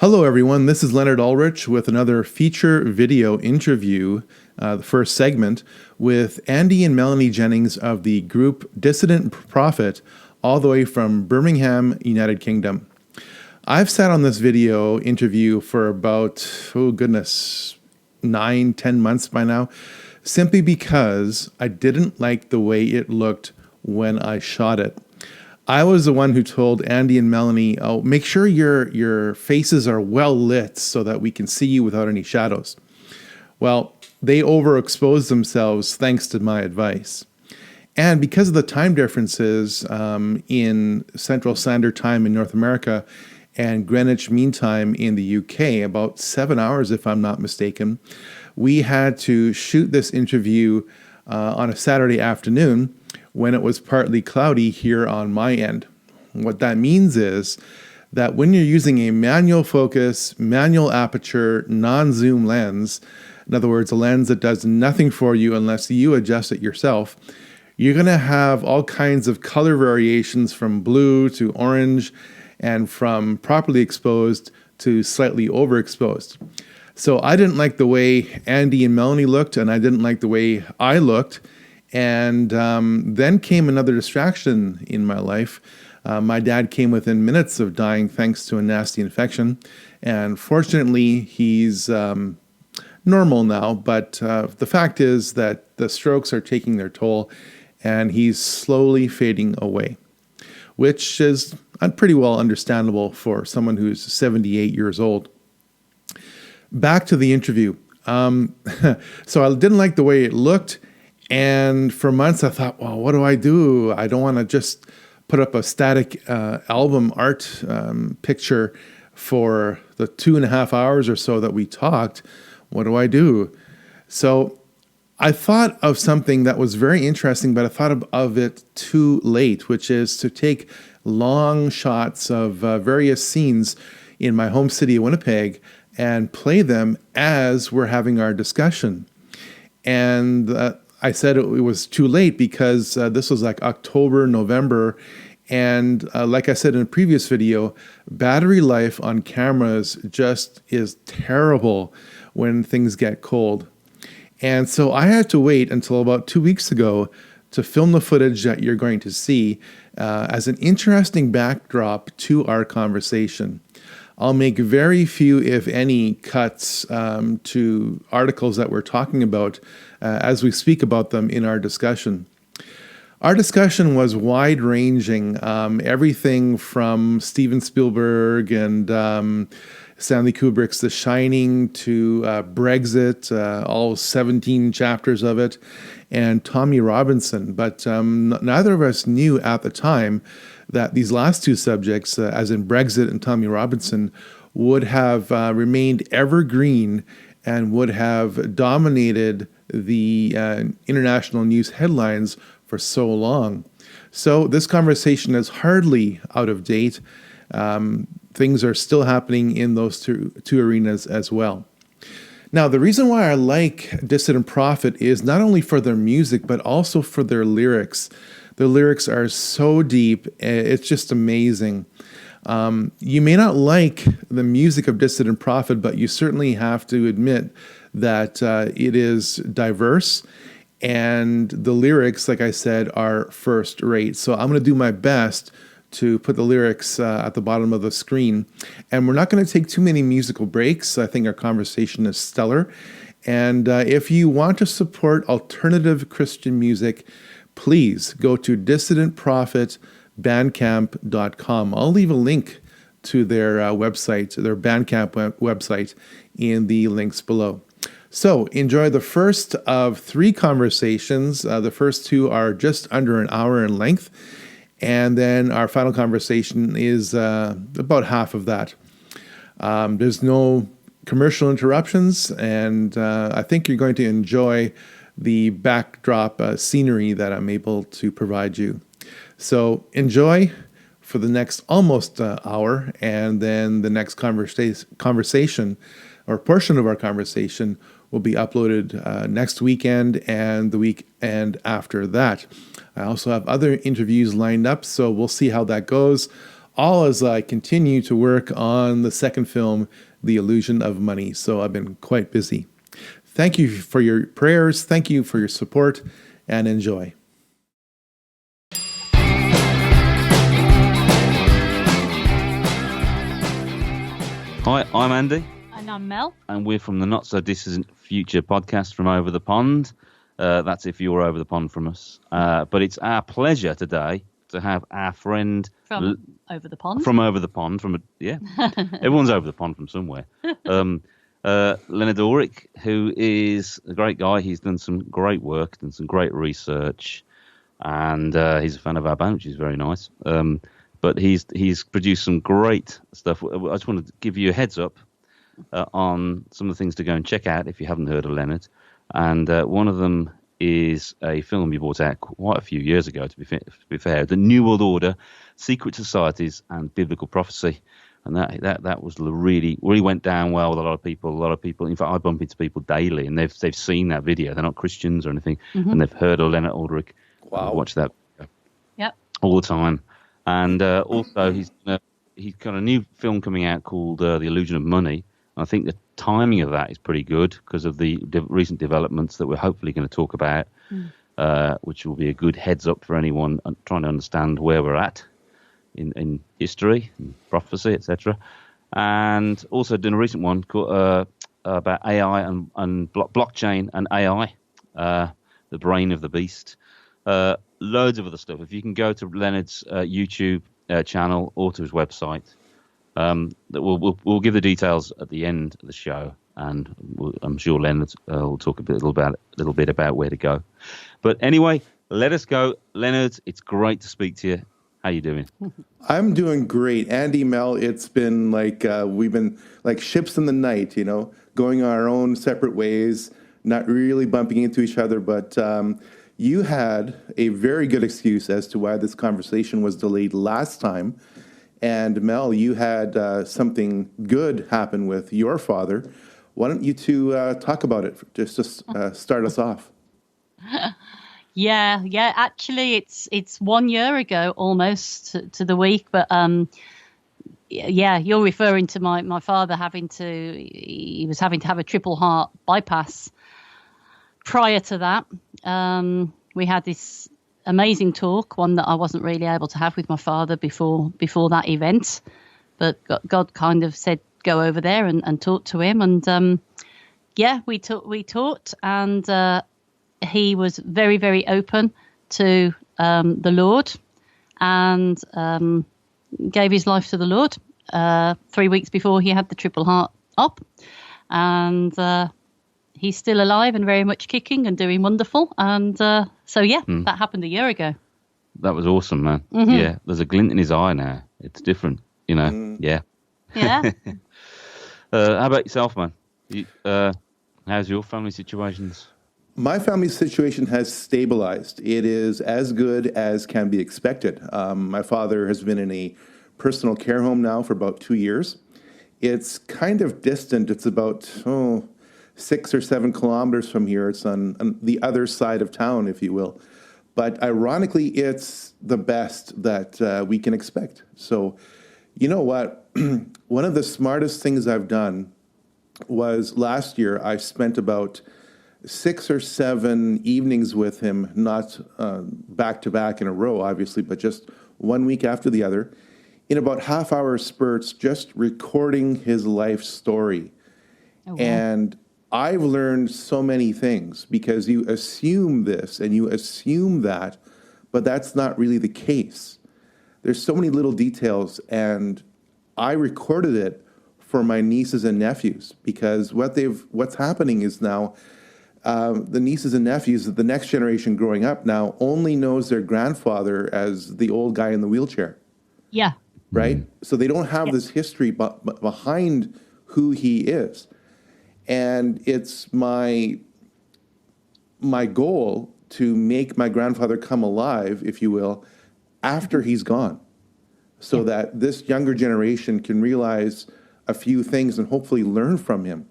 Hello everyone, this is Leonard Ulrich with another feature video interview, the first segment, with Andy and Melanie Jennings of the group Dissident Prophet, all the way from Birmingham, United Kingdom. I've sat on this video interview for about, 9-10 months by now, simply because I didn't like the way it looked when I shot it. I was the one who told Andy and Melanie, oh, make sure your faces are well lit so that we can see you without any shadows. Well, they overexposed themselves thanks to my advice. And because of the time differences in Central Standard Time in North America and Greenwich Mean Time in the UK, about 7 hours if I'm not mistaken, we had to shoot this interview on a Saturday afternoon when it was partly cloudy here on my end. What that means is that when you're using a manual focus, manual aperture, non-zoom lens, in other words, a lens that does nothing for you unless you adjust it yourself, you're gonna have all kinds of color variations from blue to orange and from properly exposed to slightly overexposed. So I didn't like the way Andy and Melanie looked, and I didn't like the way I looked. And then came another distraction in my life. My dad came within minutes of dying thanks to a nasty infection. And fortunately, he's normal now. But the fact is that the strokes are taking their toll and he's slowly fading away, which is pretty well understandable for someone who's 78 years old. Back to the interview. So I didn't like the way it looked. And for months I thought, well, what do? I don't want to just put up a static album art picture for the 2.5 hours or so that we talked. What do I do? So I thought of something that was very interesting, but I thought of it too late, which is to take long shots of various scenes in my home city of Winnipeg and play them as we're having our discussion. And I said it was too late because this was like October, November, and like I said in a previous video, battery life on cameras just is terrible when things get cold. And so I had to wait until about 2 weeks ago to film the footage that you're going to see as an interesting backdrop to our conversation. I'll make very few, if any, cuts to articles that we're talking about as we speak about them in our discussion. Our discussion was wide-ranging, everything from Steven Spielberg and Stanley Kubrick's The Shining to Brexit, all 17 chapters of it, and Tommy Robinson. But neither of us knew at the time that these last two subjects, as in Brexit and Tommy Robinson, would have remained evergreen and would have dominated the international news headlines for so long. So this conversation is hardly out of date. Things are still happening in those two arenas as well. Now, the reason why I like Dissident Prophet is not only for their music, but also for their lyrics. The lyrics are so deep, it's just amazing. You may not like the music of Dissident Prophet, but you certainly have to admit that it is diverse, and the lyrics, like I said, are first rate. So I'm going to do my best to put the lyrics at the bottom of the screen. And we're not going to take too many musical breaks. I think our conversation is stellar. And if you want to support alternative Christian music, please go to dissidentprophetbandcamp.com. I'll leave a link to their website, their Bandcamp website, in the links below. So enjoy the first of 3 conversations. The first 2 are just under an hour in length. And then our final conversation is about half of that. There's no commercial interruptions, and I think you're going to enjoy the backdrop scenery that I'm able to provide you. So enjoy for the next almost hour, and then the next conversation or portion of our conversation will be uploaded next weekend and the weekend after that. I also have other interviews lined up, so we'll see how that goes. all as I continue to work on the second film, The Illusion of Money. So I've been quite busy. Thank you for your prayers. Thank you for your support, and enjoy. Hi, I'm Andy. And I'm Mel. And we're from the Not So Dissident Future podcast from over the pond. That's if you're over the pond from us. But it's our pleasure today to have our friend... From over the pond? From over the pond. Everyone's over the pond from somewhere. Leonard Ulrich, who is a great guy. He's done some great work, done some great research. And he's a fan of our band, which is very nice. But he's produced some great stuff. I just wanted to give you a heads up on some of the things to go and check out if you haven't heard of Leonard. And one of them is a film he brought out quite a few years ago, to be fair, The New World Order, Secret Societies and Biblical Prophecy. And that was really went down well with a lot of people. In fact, I bump into people daily, and they've seen that video. They're not Christians or anything, and they've heard of Leonard Ulrich. Wow. Watch that video. Yep. All the time. And also, he's got a new film coming out called The Illusion of Money. And I think the timing of that is pretty good because of the recent developments that we're hopefully going to talk about, which will be a good heads up for anyone trying to understand where we're at in history, and prophecy, etc. And also doing a recent one called, about AI and blockchain and AI, the brain of the beast. Loads of other stuff. If you can go to Leonard's YouTube channel or to his website, we'll give the details at the end of the show, and I'm sure Leonard will talk a little bit about where to go. But anyway, let us go. Leonard, it's great to speak to you. How you doing? I'm doing great. Andy, Mel, it's been like we've been like ships in the night, going our own separate ways, not really bumping into each other. But you had a very good excuse as to why this conversation was delayed last time. And Mel, you had something good happen with your father. Why don't you two talk about it just to start us off? Yeah. Actually, it's 1 year ago almost to the week. But yeah, you're referring to my father he was having to have a triple heart bypass. Prior to that, we had this amazing talk, one that I wasn't really able to have with my father before that event. But God kind of said, go over there and talk to him. And we talked, and he was very, very open to the Lord, and gave his life to the Lord 3 weeks before he had the triple heart op. And he's still alive and very much kicking and doing wonderful. And that happened a year ago. That was awesome, man. Mm-hmm. Yeah, there's a glint in his eye now. It's different, Yeah. Yeah. How about yourself, man? How's your family situations? My family situation has stabilized. It is as good as can be expected. My father has been in a personal care home now for about 2 years. It's kind of distant. It's about 6 or 7 kilometers from here. It's on the other side of town, if you will. But ironically, it's the best that we can expect. So, you know what? One of the smartest things I've done was last year I spent about 6 or 7 evenings with him, not back to back in a row, obviously, but just 1 week after the other, in about half-hour spurts, just recording his life story. Oh, wow. And I've learned so many things because you assume this and you assume that, but that's not really the case. There's so many little details, and I recorded it for my nieces and nephews because what's happening is now the nieces and nephews, the next generation growing up now, only knows their grandfather as the old guy in the wheelchair. Yeah. Right? So they don't have this history behind who he is. And it's my goal to make my grandfather come alive, if you will, after he's gone, so that this younger generation can realize a few things and hopefully learn from him.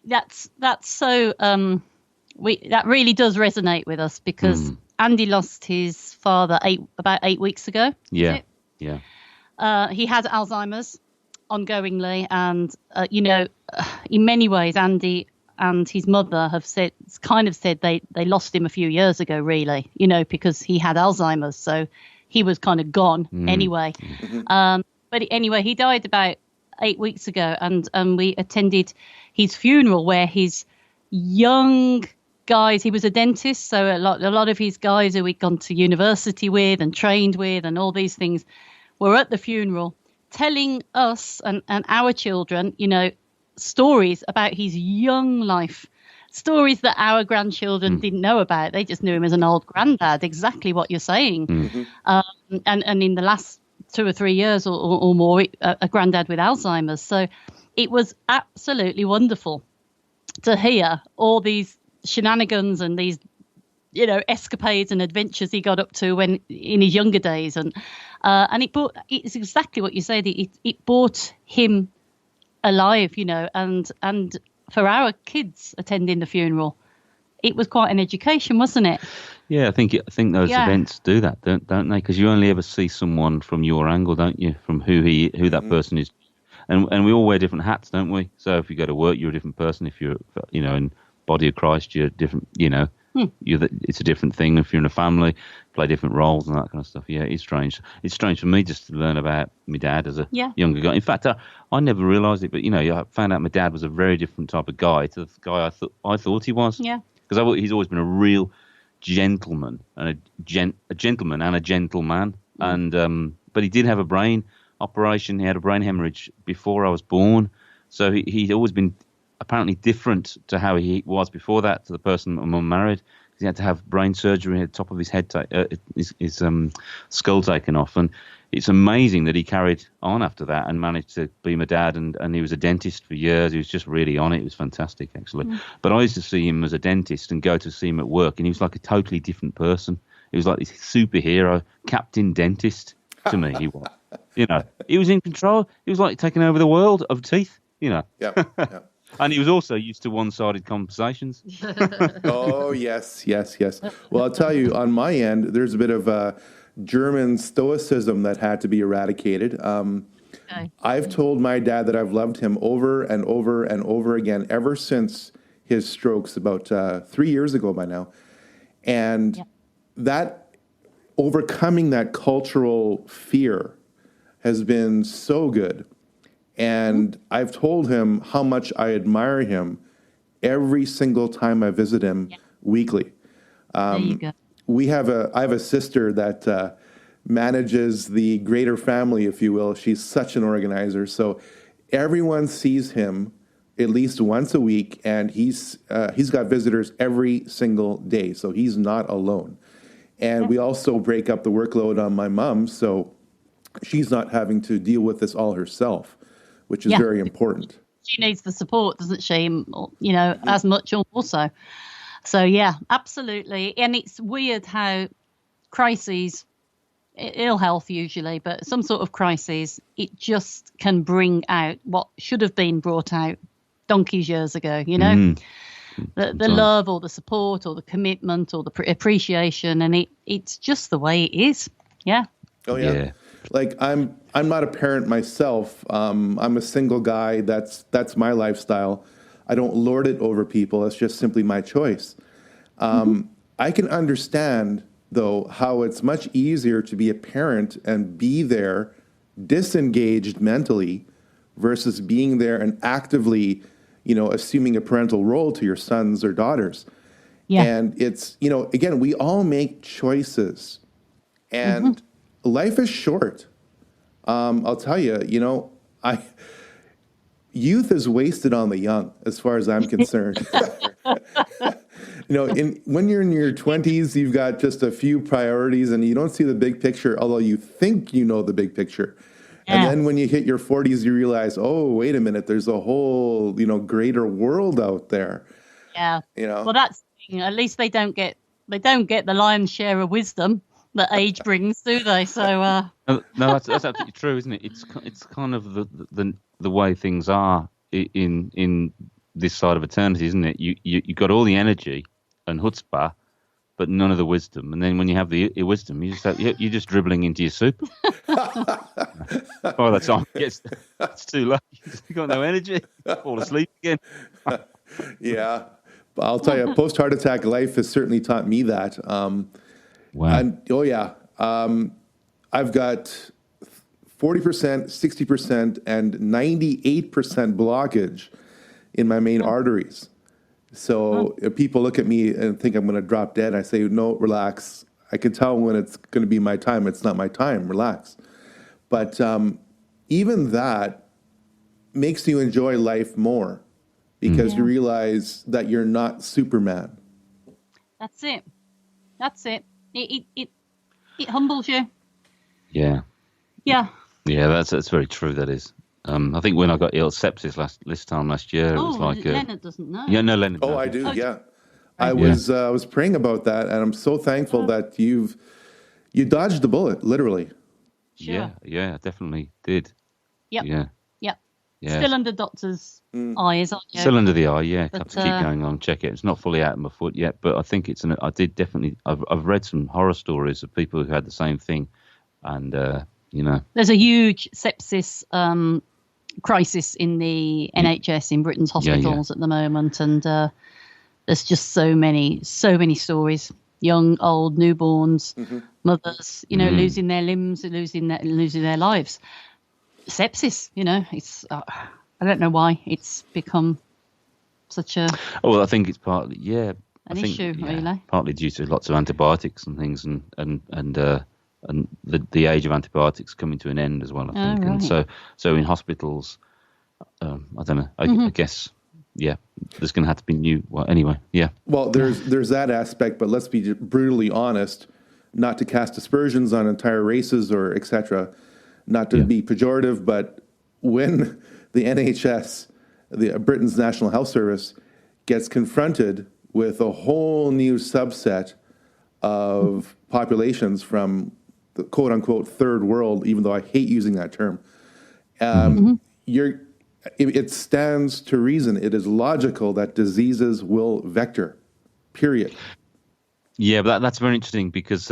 That's so that really does resonate with us because Andy lost his father about 8 weeks ago. Yeah. Yeah. He had Alzheimer's ongoingly, and in many ways, Andy and his mother have said they lost him a few years ago, really, because he had Alzheimer's, so he was kind of gone anyway. But anyway, he died about 8 weeks ago, and we attended his funeral, where his young guys, he was a dentist, so a lot of his guys who he'd gone to university with and trained with and all these things were at the funeral telling us and our children, stories about his young life, stories that our grandchildren didn't know about. They just knew him as an old granddad, exactly what you're saying. And in the last 2 or 3 years or more, a granddad with Alzheimer's. So it was absolutely wonderful to hear all these shenanigans and these, escapades and adventures he got up to when in his younger days. And it's exactly what you said. It brought him alive, and for our kids attending the funeral, it was quite an education, wasn't it? Yeah, I think those events do that, don't they? Because you only ever see someone from your angle, don't you? From who that person is, and we all wear different hats, don't we? So if you go to work, you're a different person. If you're, in body of Christ, you're different. It's a different thing. If you're in a family, play different roles and that kind of stuff. Yeah, it's strange. It's strange for me just to learn about my dad as a younger guy. In fact, I never realised it, but I found out my dad was a very different type of guy to the guy I thought he was. Yeah, because he's always been a real gentleman and a gentleman and a gentleman. And but he did have a brain operation. He had a brain hemorrhage before I was born, so he'd always been apparently different to how he was before that, to the person my mum married. He had to have brain surgery, had the top of his head, his skull taken off, and it's amazing that he carried on after that and managed to be my dad. And he was a dentist for years. He was just really on it. It was fantastic, actually. But I used to see him as a dentist and go to see him at work, and he was like a totally different person. He was like this superhero, Captain Dentist to me. He was, he was in control. He was like taking over the world of teeth. Yeah. And he was also used to one-sided conversations. Oh, yes. Well, I'll tell you, on my end, there's a bit of German stoicism that had to be eradicated. I've told my dad that I've loved him over and over and over again ever since his strokes about 3 years ago by now. And that overcoming that cultural fear has been so good. And I've told him how much I admire him every single time I visit him weekly. There you go. I have a sister that manages the greater family, if you will. She's such an organizer. So everyone sees him at least once a week, and he's got visitors every single day. So he's not alone. And we also break up the workload on my mom, so she's not having to deal with this all herself, which is very important. She needs the support, doesn't she? As much or more so. So, yeah, absolutely. And it's weird how crises, ill health usually, but some sort of crises, it just can bring out what should have been brought out donkey's years ago, the love or the support or the commitment or the appreciation. And it's just the way it is. Yeah. Oh, yeah. Like I'm not a parent myself. I'm a single guy. That's my lifestyle. I don't lord it over people. It's just simply my choice. I can understand, though, how it's much easier to be a parent and be there disengaged mentally versus being there and actively, assuming a parental role to your sons or daughters. Yeah. And it's, again, we all make choices. And life is short. I'll tell you, youth is wasted on the young, as far as I'm concerned. When you're in your 20s, you've got just a few priorities and you don't see the big picture, although you think you know the big picture. Yeah. And then when you hit your 40s, you realize, oh, wait a minute, there's a whole, greater world out there. Yeah. Well, that's, at least they don't get the lion's share of wisdom that age brings, do they? So no, that's absolutely true, isn't it? It's kind of the way things are in this side of eternity, isn't it? You got all the energy and chutzpah, but none of the wisdom. And then when you have the wisdom, you're just dribbling into your soup. By the time it's too late, you've got no energy. Fall asleep again. Yeah, but I'll tell you, post heart attack life has certainly taught me that. Wow. And I've got 40%, 60%, and 98% blockage in my main arteries. So if people look at me and think I'm going to drop dead, I say, no, relax. I can tell when it's going to be my time. It's not my time. Relax. But even that makes you enjoy life more because you realize that you're not Superman. That's it. It humbles you. Yeah. Yeah. Yeah, that's very true. That is. I think when I got ill sepsis last year, it was like Leonard doesn't know. Yeah, no, Leonard. Oh, I do. Yeah, I was praying about that, and I'm so thankful that you dodged the bullet, literally. Sure. Yeah, definitely did. Yep. Yeah. Still under doctor's eyes, aren't you? Still under the eye. Yeah, But, have to keep going on, check it. It's not fully out of my foot yet, but I think I did definitely. I've read some horror stories of people who had the same thing, and there's a huge sepsis crisis in the NHS in Britain's hospitals at the moment, and there's just so many stories. Young, old, newborns, mothers, losing their limbs, losing their lives. Sepsis, it's I don't know why it's become such a well, I think it's partly an issue, really. Partly due to lots of antibiotics and things, and the age of antibiotics coming to an end as well, I think. Right. And so in hospitals, I don't know. I guess, there's going to have to be new. Well, anyway, yeah. Well, there's that aspect, but let's be brutally honest, not to cast aspersions on entire races or etc., not to be pejorative, but when the NHS, the Britain's National Health Service, gets confronted with a whole new subset of populations from the quote-unquote third world, even though I hate using that term, it stands to reason. It is logical that diseases will vector, period. Yeah, but that's very interesting because,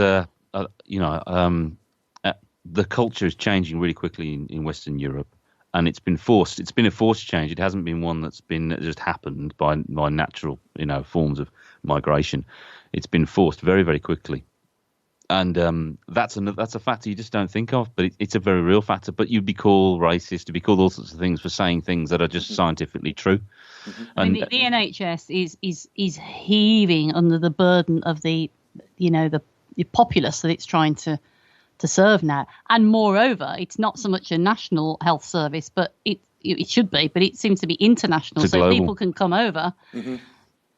the culture is changing really quickly in Western Europe, and it's been forced. It's been a forced change. It hasn't been one that's just happened by natural, forms of migration. It's been forced very, very quickly. And that's a factor you just don't think of, but it's a very real factor. But you'd be called racist, you'd be called all sorts of things for saying things that are just scientifically true. And the NHS is heaving under the burden of the populace that it's trying to serve now. And moreover, it's not so much a national health service, but it should be, but it seems to be international, so global. People can come over.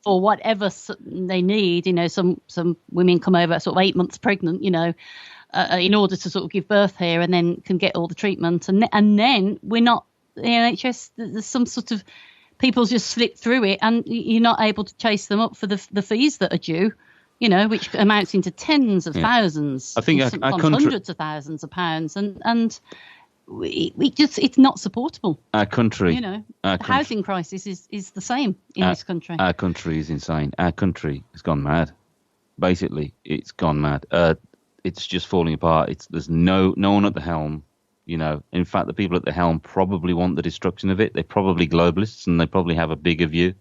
For whatever they need, some women come over sort of 8 months pregnant, in order to sort of give birth here, and then can get all the treatment, and then we're not the NHS. There's some sort of people just slip through it, and you're not able to chase them up for the fees that are due, which amounts into tens of thousands, I think sometimes hundreds of thousands of pounds, and it's not supportable. Our country, the housing crisis is the same in this country. Our country is insane. Our country has gone mad. Basically, it's gone mad. It's just falling apart. There's no one at the helm. In fact, the people at the helm probably want the destruction of it. They're probably globalists, and they probably have a bigger view.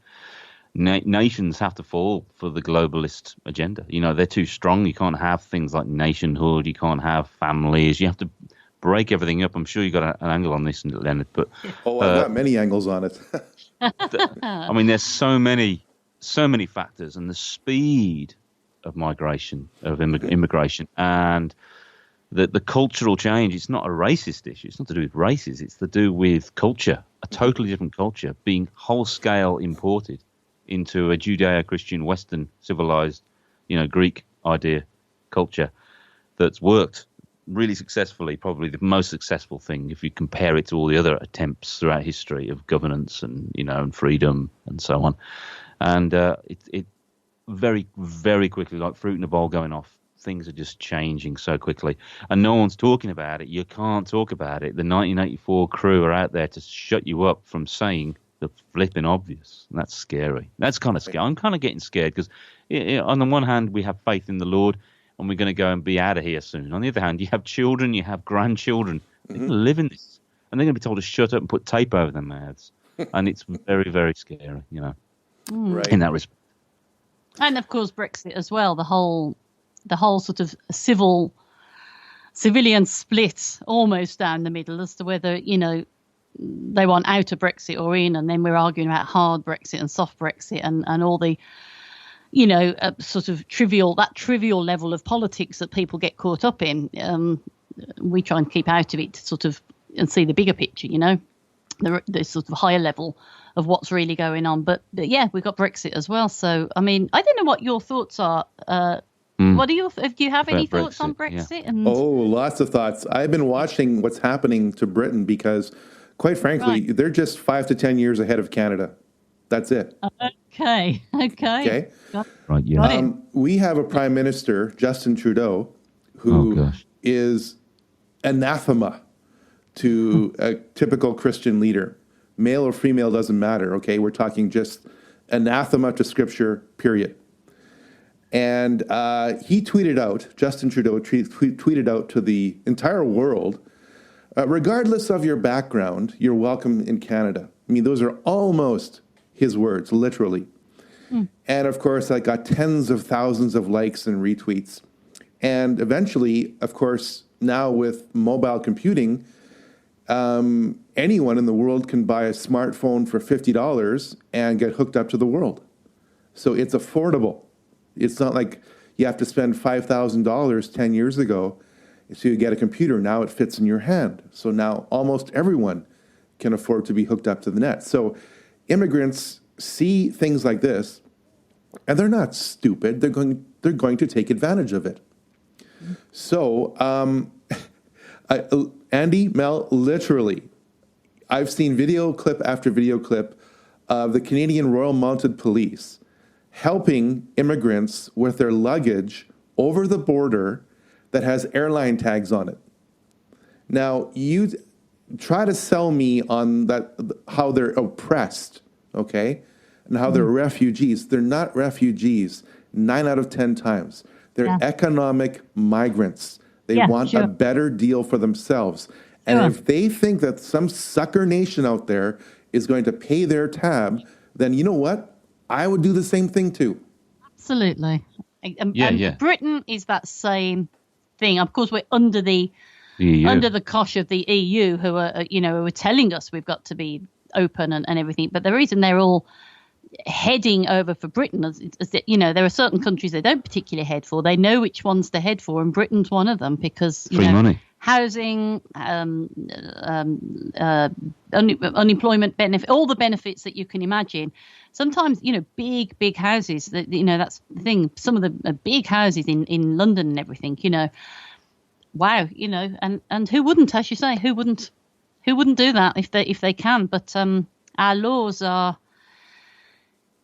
Nations have to fall for the globalist agenda. They're too strong. You can't have things like nationhood. You can't have families. You have to break everything up. I'm sure you got an angle on this, Leonard. But I've got many angles on it. I mean, there's so many factors, and the speed of migration, of immigration, and the cultural change. It's not a racist issue. It's not to do with races. It's to do with culture, a totally different culture being whole scale imported into a Judeo-Christian, Western, civilized, Greek idea culture that's worked really successfully, probably the most successful thing if you compare it to all the other attempts throughout history of governance and and freedom and so on. And it very, very quickly, like fruit in a bowl going off, things are just changing so quickly, and no one's talking about it. You can't talk about it. The 1984 crew are out there to shut you up from saying the flipping obvious. And that's scary. That's kind of scary. I'm kind of getting scared because on the one hand, we have faith in the Lord and we're going to go and be out of here soon. On the other hand, you have children, you have grandchildren. They're going to live in this. And they're going to be told to shut up and put tape over their mouths. And it's very, very scary, Right. in that respect. And of course, Brexit as well. The whole sort of civilian split almost down the middle as to whether, they want out of Brexit or in. And then we're arguing about hard Brexit and soft Brexit and all the, sort of trivial level of politics that people get caught up in. We try and keep out of it sort of and see the bigger picture, the sort of higher level of what's really going on. But yeah, we've got Brexit as well. So, I mean, I don't know what your thoughts are. What do you have any thoughts on Brexit? Yeah. And Lots of thoughts. I've been watching what's happening to Britain because, quite frankly, they're just 5 to 10 years ahead of Canada. That's it. Okay. Right, yeah. We have a prime minister, Justin Trudeau, who is anathema to a typical Christian leader. Male or female doesn't matter, okay? We're talking just anathema to Scripture, period. And he tweeted out, Justin Trudeau tweeted out to the entire world, regardless of your background, you're welcome in Canada. I mean, those are almost his words, literally. And of course, I got tens of thousands of likes and retweets. And eventually, of course, now with mobile computing, anyone in the world can buy a smartphone for $50 and get hooked up to the world. So it's affordable. It's not like you have to spend $5,000 10 years ago so you get a computer. Now it fits in your hand. So now almost everyone can afford to be hooked up to the net. So immigrants see things like this, and they're not stupid. They're going to take advantage of it. So, Andy, Mel, literally, I've seen video clip after video clip of the Canadian Royal Mounted Police helping immigrants with their luggage over the border that has airline tags on it. Now, you try to sell me on that, how they're oppressed, okay, and how they're refugees. They're not refugees 9 out of 10 times. They're economic migrants. They want a better deal for themselves. And if they think that some sucker nation out there is going to pay their tab, then you know what? I would do the same thing too. Absolutely. And Britain is that same thing. Of course, we're under the cosh of the EU, who are who are telling us we've got to be open and everything. But the reason they're all heading over for Britain is that there are certain countries they don't particularly head for. They know which ones to head for, and Britain's one of them because free money, housing, unemployment benefit, all the benefits that you can imagine. Sometimes big houses. That's the thing. Some of the big houses in London and everything. Wow. And who wouldn't, as you say, who wouldn't do that if they can? But our laws are.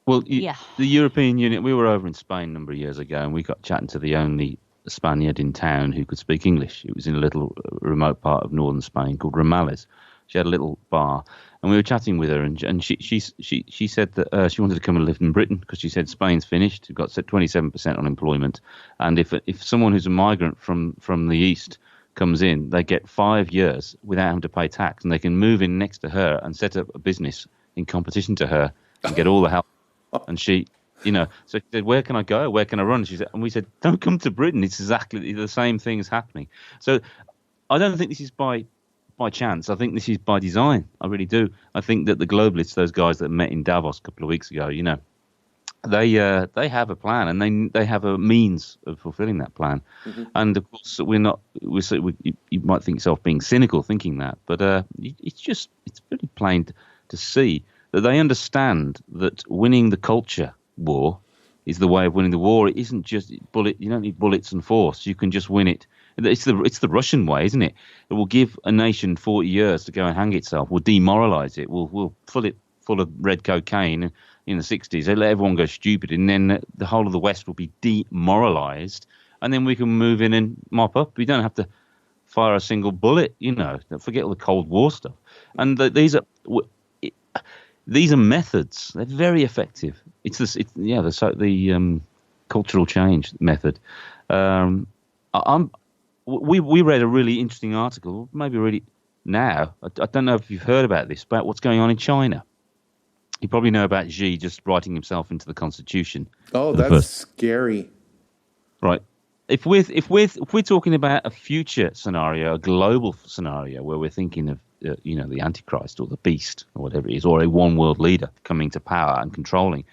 Well, the European Union, we were over in Spain a number of years ago and we got chatting to the only Spaniard in town who could speak English. It was in a little remote part of northern Spain called Romales. She had a little bar and we were chatting with her and she said that she wanted to come and live in Britain because she said Spain's finished. We've got 27% unemployment. And if someone who's a migrant from the east comes in, they get 5 years without having to pay tax and they can move in next to her and set up a business in competition to her and get all the help. And she, so she said, where can I go? Where can I run? And we said, don't come to Britain. It's exactly the same thing is happening. So I don't think this is by chance. I think this is by design. I really do. I think that the globalists, those guys that met in Davos a couple of weeks ago, they have a plan and they have a means of fulfilling that plan. Mm-hmm. And of course, you might think yourself being cynical thinking that, but it's pretty plain to see that they understand that winning the culture war is the way of winning the war. It isn't just bullet. You don't need bullets and force. You can just win it. It's the Russian way, isn't it? It will give a nation 40 years to go and hang itself. We'll demoralize it. We'll fill it full of red cocaine in the 60s. They let everyone go stupid, and then the whole of the West will be demoralized, and then we can move in and mop up. We don't have to fire a single bullet. Forget all the Cold War stuff. And these are. these are methods. They're very effective. It's this, the cultural change method. We read a really interesting article, maybe read it now. I don't know if you've heard about this, about what's going on in China. You probably know about Xi just writing himself into the constitution. Oh, that's scary. Right. If we're talking about a future scenario, a global scenario where we're thinking of the Antichrist or the Beast or whatever it is, or a one world leader coming to power and controlling.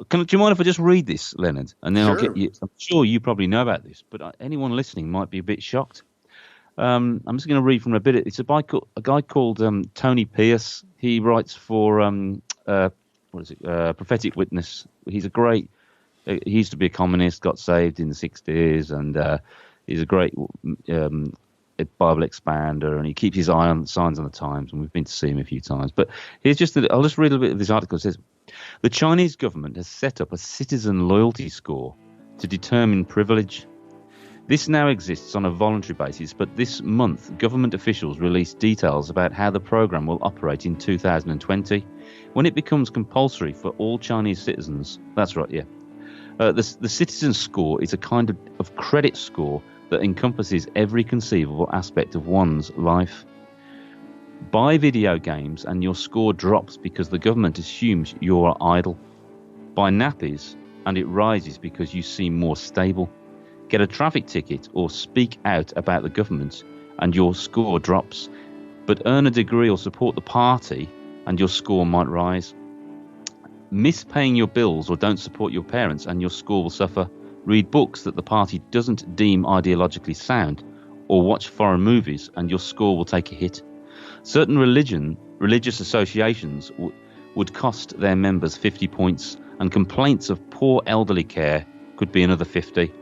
Do you mind if I just read this, Leonard? And then Sure. I'll get you. I'm sure you probably know about this, but anyone listening might be a bit shocked. I'm just going to read from a bit. It's a guy called Tony Pierce. He writes for Prophetic Witness. He's a great. He used to be a communist, got saved in the 60s, and he's a great Bible expander, and he keeps his eye on signs on the times, and we've been to see him a few times. But here's I'll just read a bit of this article. It says, the Chinese government has set up a citizen loyalty score to determine privilege. This now exists on a voluntary basis, but this month, government officials released details about how the program will operate in 2020, when it becomes compulsory for all Chinese citizens. That's right, yeah. The citizen score is a kind of credit score that encompasses every conceivable aspect of one's life. Buy video games and your score drops because the government assumes you're idle. Buy nappies and it rises because you seem more stable. Get a traffic ticket or speak out about the government and your score drops. But earn a degree or support the party and your score might rise. Miss paying your bills or don't support your parents and your score will suffer. Read books that the party doesn't deem ideologically sound, or watch foreign movies and your score will take a hit. Certain religious associations would cost their members 50 points, and complaints of poor elderly care could be another 50.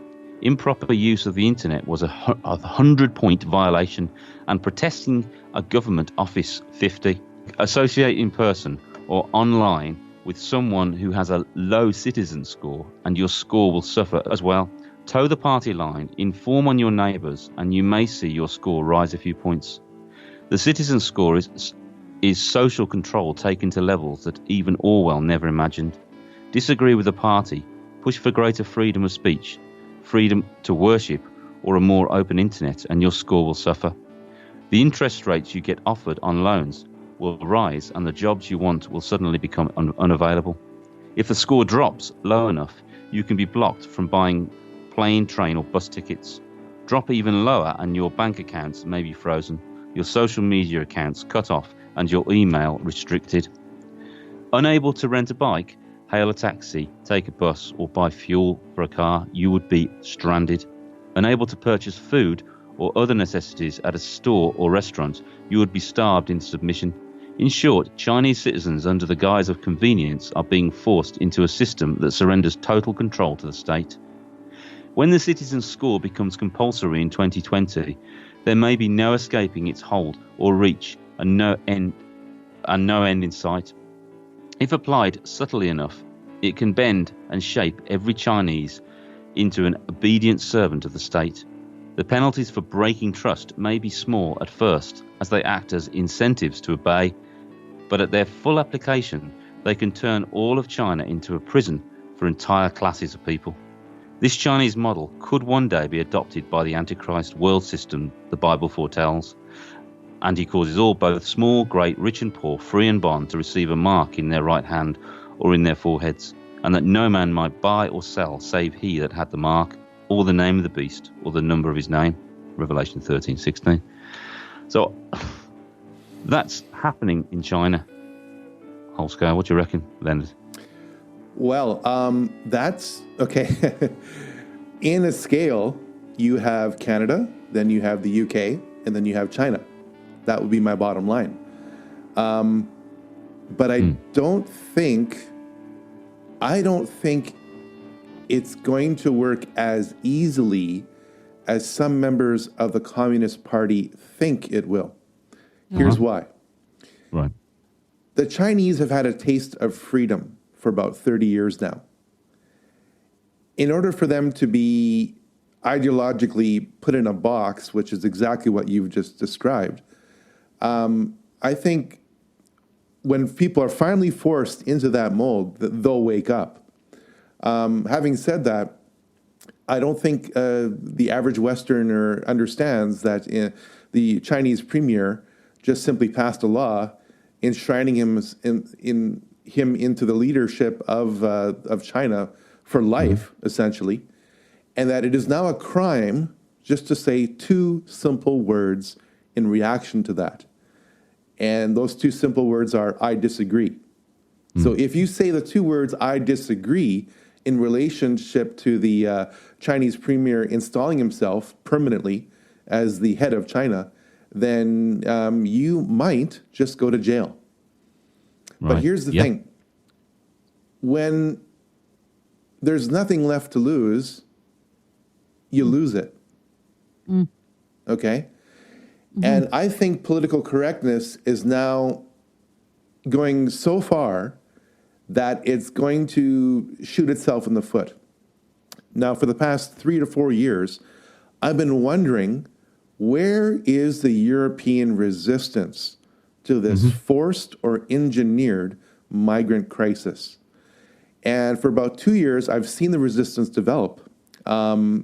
Improper use of the internet was a 100-point violation, and protesting a government office 50. Associate in person or online with someone who has a low citizen score and your score will suffer as well. Toe the party line, inform on your neighbours, and you may see your score rise a few points. The citizen score is social control taken to levels that even Orwell never imagined. Disagree with the party, push for greater freedom of speech, freedom to worship, or a more open internet, and your score will suffer. The interest rates you get offered on loans will rise and the jobs you want will suddenly become unavailable. If the score drops low enough, you can be blocked from buying plane, train or bus tickets. Drop even lower and your bank accounts may be frozen, your social media accounts cut off and your email restricted. Unable to rent a bike, hail a taxi, take a bus or buy fuel for a car, you would be stranded. Unable to purchase food or other necessities at a store or restaurant, you would be starved into submission. In short, Chinese citizens under the guise of convenience are being forced into a system that surrenders total control to the state. When the citizen score becomes compulsory in 2020, there may be no escaping its hold or reach and no end in sight. If applied subtly enough, it can bend and shape every Chinese into an obedient servant of the state. The penalties for breaking trust may be small at first, as they act as incentives to obey, but at their full application, they can turn all of China into a prison for entire classes of people. This Chinese model could one day be adopted by the Antichrist world system the Bible foretells, and he causes all, both small, great, rich and poor, free and bond, to receive a mark in their right hand or in their foreheads, and that no man might buy or sell save he that had the mark, or the name of the beast, or the number of his name. Revelation 13:16. So that's happening in China. Whole scale. What do you reckon, Leonard? Well, that's okay. In a scale, you have Canada, then you have the UK, and then you have China. That would be my bottom line. But I don't think it's going to work as easily as some members of the Communist Party think it will. Here's why. Right. The Chinese have had a taste of freedom for about 30 years now. In order for them to be ideologically put in a box, which is exactly what you've just described, I think when people are finally forced into that mold, they'll wake up. Having said that, I don't think the average Westerner understands that the Chinese premier just simply passed a law enshrining him into the leadership of China for life, essentially, and that it is now a crime just to say two simple words in reaction to that. And those two simple words are, I disagree. So if you say the two words, I disagree, in relationship to the Chinese premier installing himself permanently as the head of China, then you might just go to jail. Right. But here's the thing. When there's nothing left to lose, you lose it. Okay? And I think political correctness is now going so far that it's going to shoot itself in the foot. Now, for the past 3 to 4 years, I've been wondering, where is the European resistance to this forced or engineered migrant crisis? And for about 2 years, I've seen the resistance develop. Rather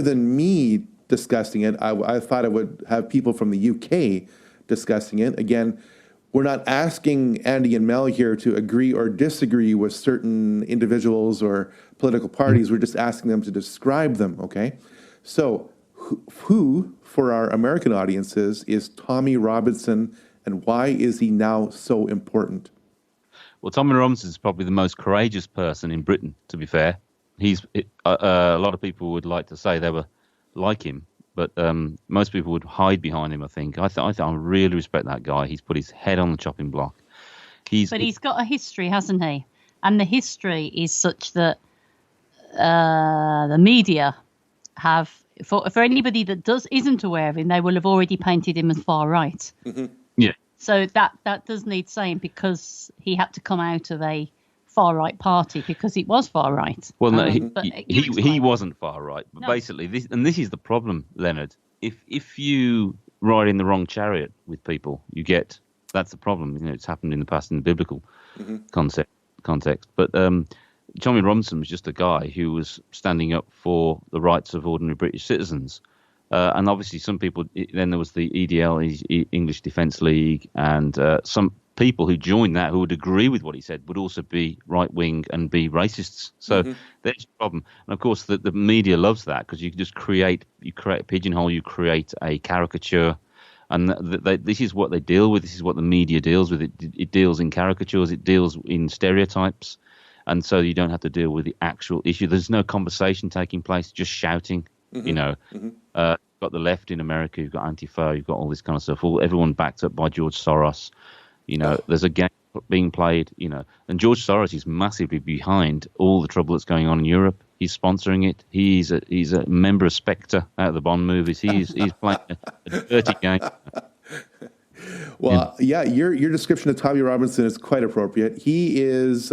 than me discussing it, I thought I would have people from the UK discussing it. Again, we're not asking Andy and Mel here to agree or disagree with certain individuals or political parties. We're just asking them to describe them, okay? So who for our American audiences, is Tommy Robinson, and why is he now so important? Well, Tommy Robinson is probably the most courageous person in Britain, to be fair. A lot of people would like to say they were like him, but most people would hide behind him, I think. I really respect that guy. He's put his head on the chopping block. But he's got a history, hasn't he? And the history is such that the media have, for anybody that isn't aware of him, they will have already painted him as far right. Yeah. So that does need saying, because he had to come out of a far right party because it was far right. Well, no, he wasn't far right. But basically, this is the problem, Leonard. If you ride in the wrong chariot with people, that's the problem. You know, it's happened in the past in the biblical context. But Tommy Robinson was just a guy who was standing up for the rights of ordinary British citizens. And obviously some people, then there was the EDL, English Defence League, and some people who joined that who would agree with what he said would also be right-wing and be racists. So there's a problem. And of course the media loves that, because you can just create a pigeonhole, you create a caricature. And this is what they deal with. This is what the media deals with. It deals in caricatures. It deals in stereotypes. And so you don't have to deal with the actual issue. There's no conversation taking place, just shouting. You know, you've got the left in America, you've got Antifa, you've got all this kind of stuff. Everyone backed up by George Soros. You know, there's a game being played, you know. And George Soros is massively behind all the trouble that's going on in Europe. He's sponsoring it. He's a member of Spectre out of the Bond movies. He's playing a dirty game. Well, yeah, your description of Tommy Robinson is quite appropriate. He is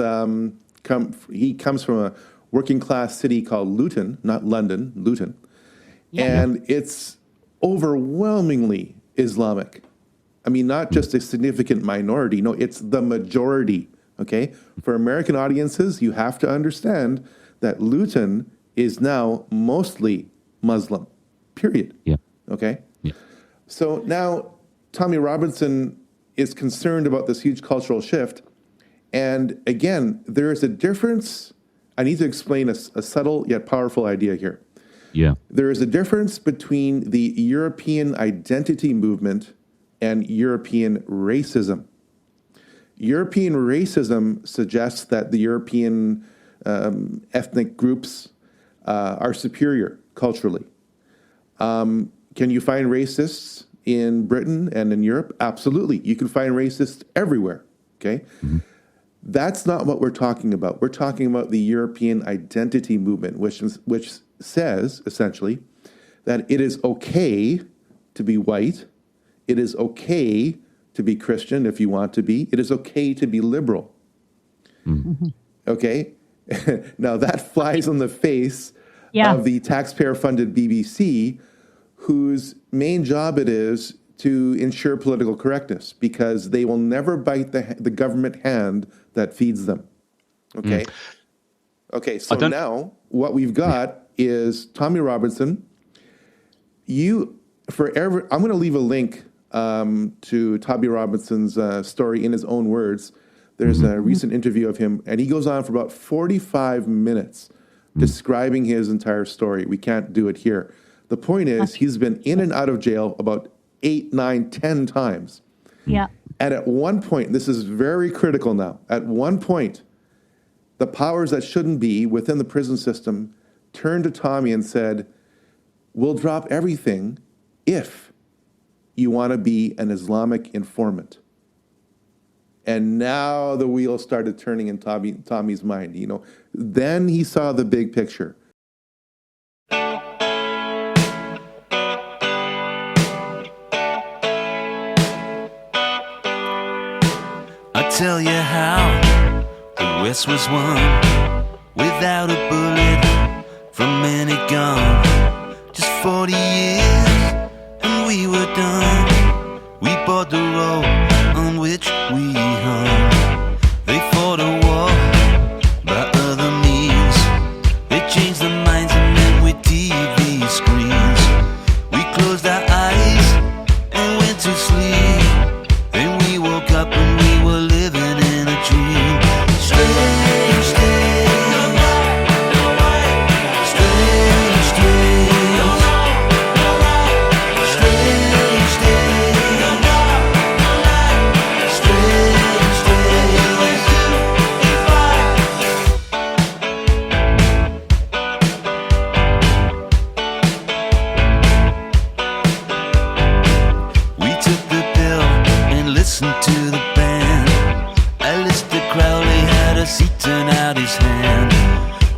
he comes from a working class city called Luton, not London, Luton. Yeah. And it's overwhelmingly Islamic. I mean, not just a significant minority. No, it's the majority. Okay. For American audiences, you have to understand that Luton is now mostly Muslim, period. Yeah. Okay. Yeah. So now Tommy Robinson is concerned about this huge cultural shift. And again, there is a difference. I need to explain a subtle yet powerful idea here. Yeah. There is a difference between the European identity movement and European racism. European racism suggests that the European ethnic groups are superior culturally. Can you find racists in Britain and in Europe? Absolutely. You can find racists everywhere. Okay. Mm-hmm. That's not what we're talking about. We're talking about the European identity movement, which says, essentially, that it is okay to be white. It is okay to be Christian if you want to be. It is okay to be liberal. Mm-hmm. Okay? Now, that flies on the face of the taxpayer-funded BBC, whose main job it is to ensure political correctness because they will never bite the government hand that feeds them. Okay? Okay, so now what we've got is Tommy Robinson. I'm going to leave a link to Tommy Robinson's story in his own words. There's a recent interview of him, and he goes on for about 45 minutes describing his entire story. We can't do it here. The point is, he's been in and out of jail about 8, 9, 10 times. Yeah. And at one point, this is very critical now, at one point, the powers that shouldn't be within the prison system turned to Tommy and said, we'll drop everything if you want to be an Islamic informant. And now the wheels started turning in Tommy's mind. You know, then he saw the big picture. I'll tell you how the West was won without a bullet from any gun. Just 40 years and we were done. We bought the road on which we hung. They fought a war by other means. They changed the minds of men with TV screens. We closed our eyes and went to sleep. Then we woke up and we were living in a dream. Strange days, strange days, strange days, strange days. We took the pill and listened to the band. Alistair Crowley had a seat turn out his hand.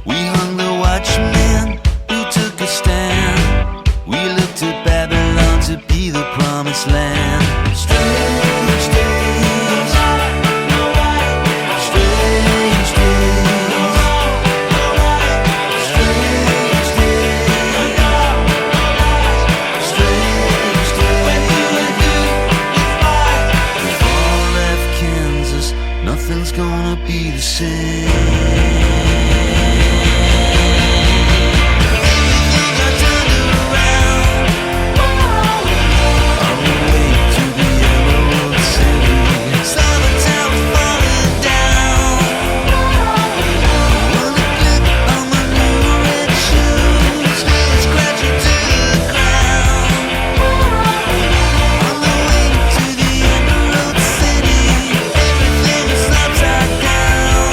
We hung the watchman who took a stand. We looked to Babylon to be the promised land. Strange days, strange days, strange days, strange days. We've all left Kansas, nothing's gonna be the same. I turned around on the way to the Emerald City. Saw the town falling down. Wanna clip on my new red shoes, scratch it to the ground. On the way to the Emerald City, everything is upside down.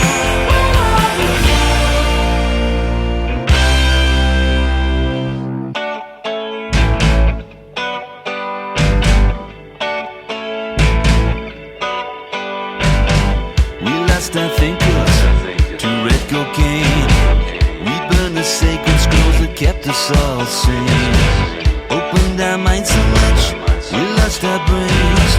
We lost our thinkers to red cocaine. We burned the sacred scrolls that kept us all sane. Opened our minds so much, we lost our brains.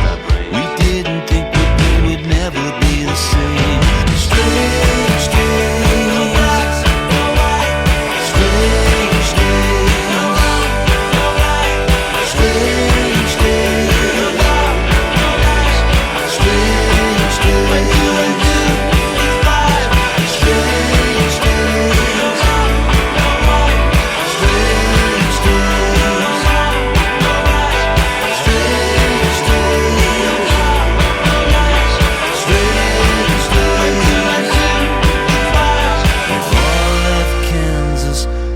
We didn't think that we would never be the same. Strange days, strange days, strange days, strange days.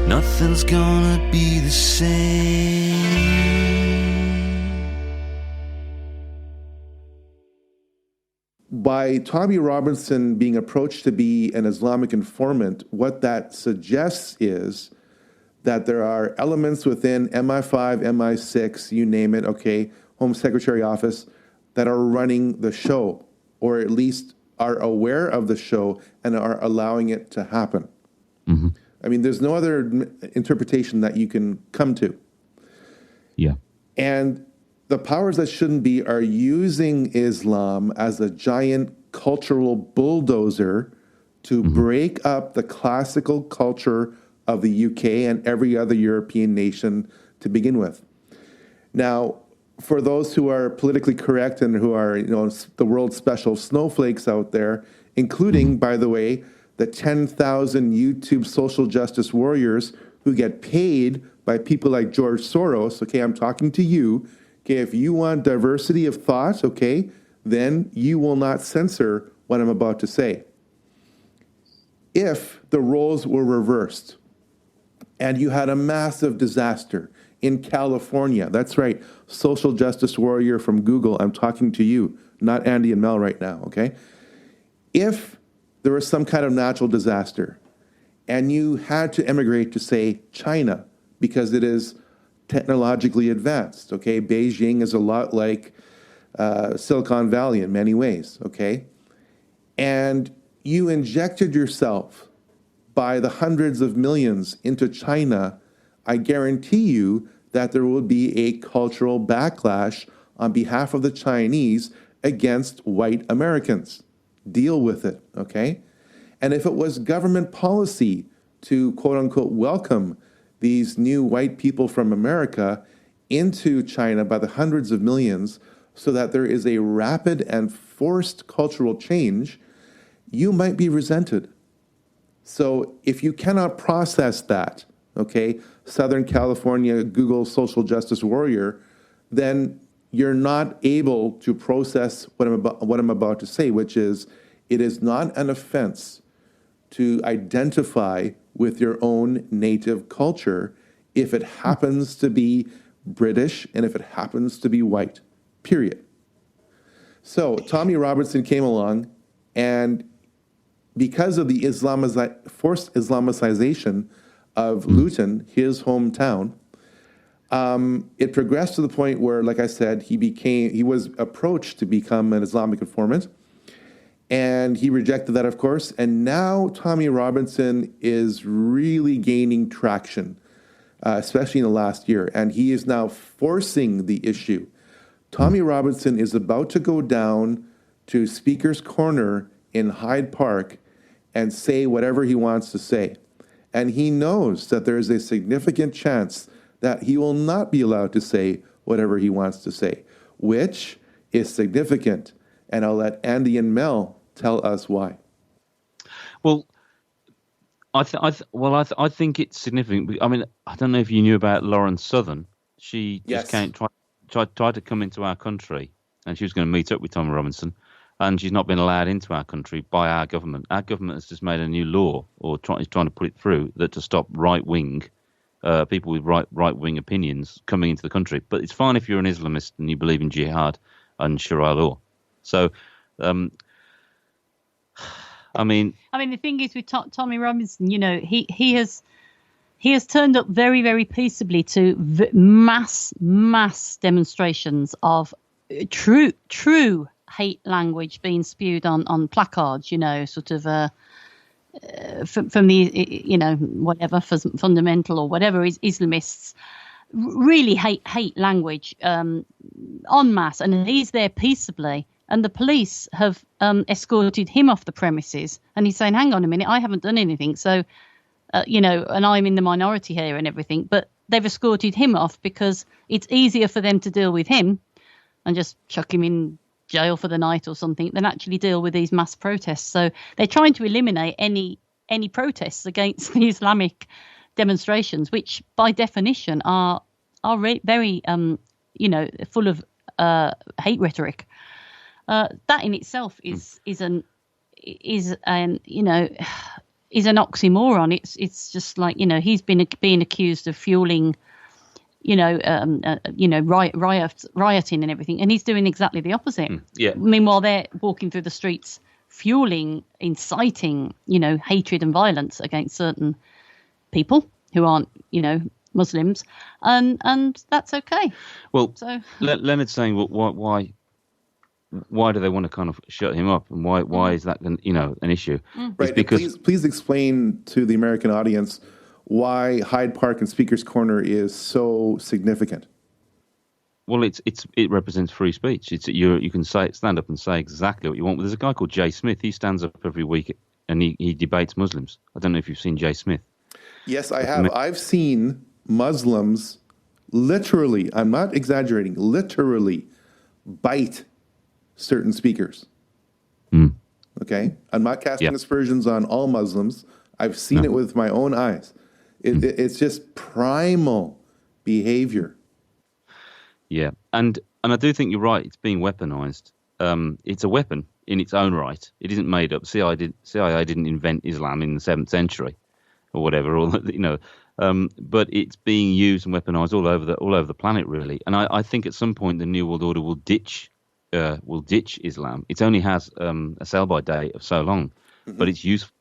Nothing's gonna be the same. By Tommy Robinson being approached to be an Islamic informant, what that suggests is that there are elements within MI5, MI6, you name it, okay, Home Secretary Office, that are running the show, or at least are aware of the show and are allowing it to happen. Mm-hmm. I mean, there's no other interpretation that you can come to. Yeah. And the powers that shouldn't be are using Islam as a giant cultural bulldozer to break up the classical culture of the UK and every other European nation to begin with. Now, for those who are politically correct and who are, the world's special snowflakes out there, including, by the way, the 10,000 YouTube social justice warriors who get paid by people like George Soros. Okay, I'm talking to you. Okay, if you want diversity of thought, okay, then you will not censor what I'm about to say. If the roles were reversed and you had a massive disaster in California, that's right, social justice warrior from Google, I'm talking to you, not Andy and Mel right now, okay? If there was some kind of natural disaster and you had to emigrate to, say, China because it is technologically advanced, okay? Beijing is a lot like Silicon Valley in many ways, okay? And you injected yourself by the hundreds of millions into China, I guarantee you that there will be a cultural backlash on behalf of the Chinese against white Americans. Deal with it, okay? And if it was government policy to, quote unquote, welcome these new white people from America into China by the hundreds of millions so that there is a rapid and forced cultural change, you might be resented. So if you cannot process that, okay, Southern California Google social justice warrior, then you're not able to process what I'm about to say, which is it is not an offense to identify with your own native culture if it happens to be British and if it happens to be white, period. So Tommy Robertson came along, and because of the forced Islamicization of Luton, his hometown, it progressed to the point where, like I said, he was approached to become an Islamic informant, and he rejected that, of course. And now Tommy Robinson is really gaining traction, especially in the last year, and he is now forcing the issue. Tommy Robinson is about to go down to Speaker's Corner in Hyde Park and say whatever he wants to say. And he knows that there is a significant chance that he will not be allowed to say whatever he wants to say, which is significant. And I'll let Andy and Mel tell us why. Well, I think it's significant. I mean, I don't know if you knew about Lauren Southern. She just tried to come into our country, and she was going to meet up with Tommy Robinson. And she's not been allowed into our country by our government. Our government has just made a new law, or is trying to put it through, that to stop right-wing people with right-wing opinions coming into the country. But it's fine if you're an Islamist and you believe in jihad and Sharia law. So, I mean, the thing is with Tommy Robinson, he has turned up very, very peaceably to mass demonstrations of true hate language being spewed on placards, sort of from the, whatever, fundamental or whatever is Islamists, really hate language en masse. And he's there peaceably. And the police have escorted him off the premises. And he's saying, hang on a minute, I haven't done anything. So, and I'm in the minority here and everything. But they've escorted him off because it's easier for them to deal with him and just chuck him in jail for the night or something than actually deal with these mass protests. So they're trying to eliminate any protests against the Islamic demonstrations, which by definition are very full of hate rhetoric. That in itself is an oxymoron. It's just like, he's been being accused of fueling rioting and everything, and he's doing exactly the opposite. Yeah. Meanwhile, they're walking through the streets, inciting, hatred and violence against certain people who aren't, Muslims, and that's okay. Well, so Leonard's saying, well, why do they want to kind of shut him up, and why is that an issue? Right. Because please explain to the American audience why Hyde Park and Speaker's Corner is so significant. Well, it represents free speech. You can stand up and say exactly what you want. There's a guy called Jay Smith. He stands up every week and he debates Muslims. I don't know if you've seen Jay Smith. Yes, I have. I've seen Muslims literally, I'm not exaggerating, literally bite certain speakers. Okay? I'm not casting aspersions on all Muslims. I've seen it with my own eyes. It's just primal behavior. Yeah, and I do think you're right. It's being weaponized. It's a weapon in its own right. It isn't made up. CIA didn't invent Islam in the 7th century or whatever, or but it's being used and weaponized all over the planet, really. And I think at some point the New World Order will ditch Islam. It only has a sell-by date of so long, but it's useful.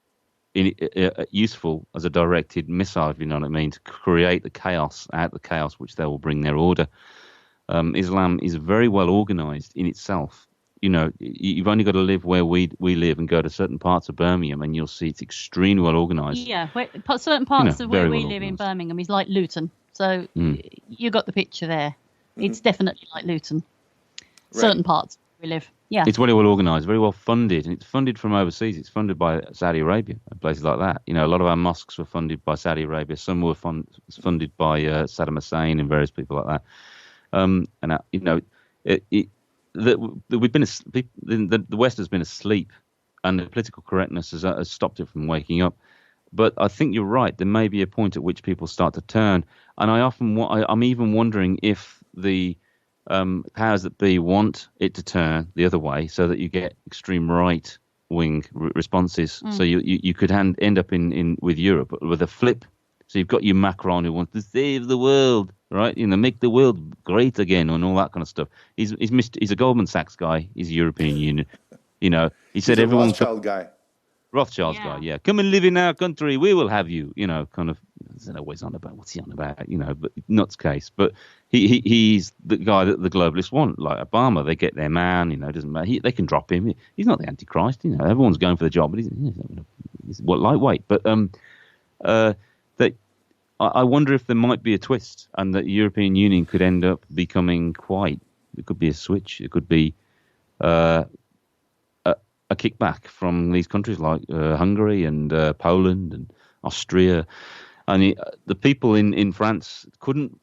Useful as a directed missile, if you know what I mean, to create the chaos which they will bring their order. Islam is very well organized in itself. You know, you've only got to live where we live and go to certain parts of Birmingham, and you'll see it's extremely well organized. Yeah, certain parts of where we live in Birmingham is like Luton. So you got the picture there. It's definitely like Luton. Right. Certain parts where we live. Yeah. It's very well organised, very well funded, and it's funded from overseas. It's funded by Saudi Arabia and places like that. You know, a lot of our mosques were funded by Saudi Arabia. Some were funded by Saddam Hussein and various people like that. We've been the West has been asleep, and the political correctness has stopped it from waking up. But I think you're right. There may be a point at which people start to turn, and I'm even wondering if the powers that be want it to turn the other way, so that you get extreme right wing responses. So you could end up in with Europe with a flip. So you've got your Macron who wants to save the world, right? You know, make the world great again and all that kind of stuff. He's a Goldman Sachs guy. He's a European Union. You know, he said everyone. Rothschild's guy, yeah. Come and live in our country, we will have you. You know, kind of. I don't know what's he on about, you know, but nuts case. But he's the guy that the globalists want, like Obama. They get their man, you know, doesn't matter. They can drop him. He's not the Antichrist, you know. Everyone's going for the job, but he's lightweight. But I wonder if there might be a twist, and that the European Union could end up becoming it could be a switch. It could be a kickback from these countries like Hungary and Poland and Austria. And the people in France couldn't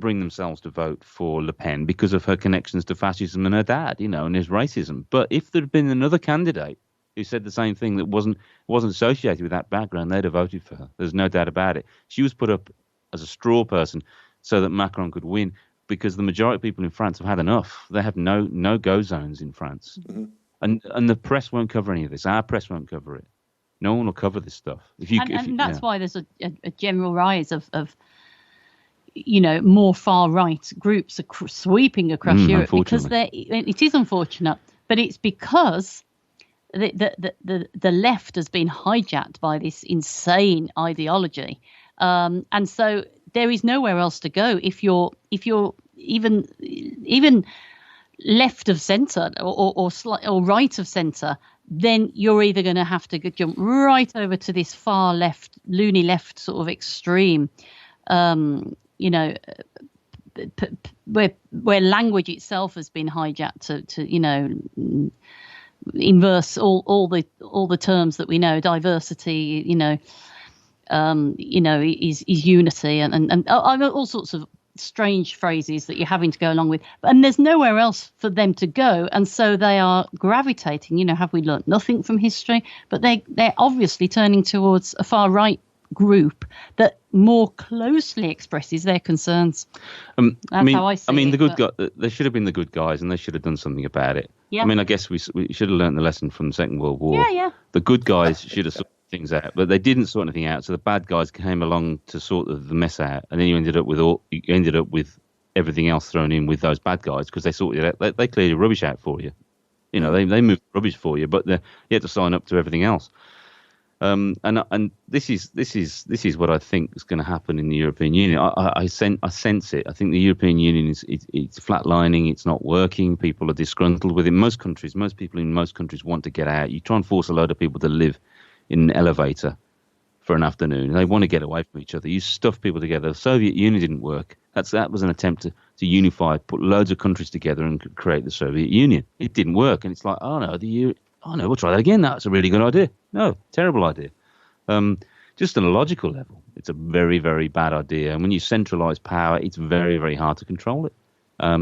bring themselves to vote for Le Pen because of her connections to fascism and her dad, you know, and his racism. But if there had been another candidate who said the same thing that wasn't associated with that background, they'd have voted for her. There's no doubt about it. She was put up as a straw person so that Macron could win, because the majority of people in France have had enough. They have no-go zones in France. And the press won't cover any of this. Our press won't cover it. No one will cover this stuff. That's why there's a general rise of you know, more far right groups sweeping across Europe, because it is unfortunate, but it's because the left has been hijacked by this insane ideology, and so there is nowhere else to go if you're even left of centre or right of centre. Then you're either going to have to jump right over to this far left, loony left sort of extreme, you know, where language itself has been hijacked to you know, inverse all the terms that we know. Diversity, you know, is unity, and all sorts of strange phrases that you're having to go along with, and there's nowhere else for them to go, and so they are gravitating. You know, have we learnt nothing from history? But they're obviously turning towards a far right group that more closely expresses their concerns. That's how I see it. The good guy, they should have been the good guys, and they should have done something about it. Yeah. I mean, I guess we should have learnt the lesson from the Second World War. Yeah. The good guys should have sorted things out, but they didn't sort anything out. So the bad guys came along to sort the mess out, and then you ended up with everything else thrown in with those bad guys, because they sorted it out. They cleared your rubbish out for you. You know, they moved rubbish for you, but you had to sign up to everything else. And this is what I think is going to happen in the European Union. I sense it. I think the European Union it's flatlining. It's not working. People are disgruntled with it. Most people in most countries want to get out. You try and force a load of people to live in an elevator for an afternoon. They want to get away from each other. You stuff people together. The Soviet Union didn't work. That was an attempt to unify, put loads of countries together and create the Soviet Union. It didn't work, and it's like, we'll try that again. That's a really good idea. No, terrible idea. just on a logical level, it's a very, very bad idea. And when you centralise power, it's very, very hard to control it. I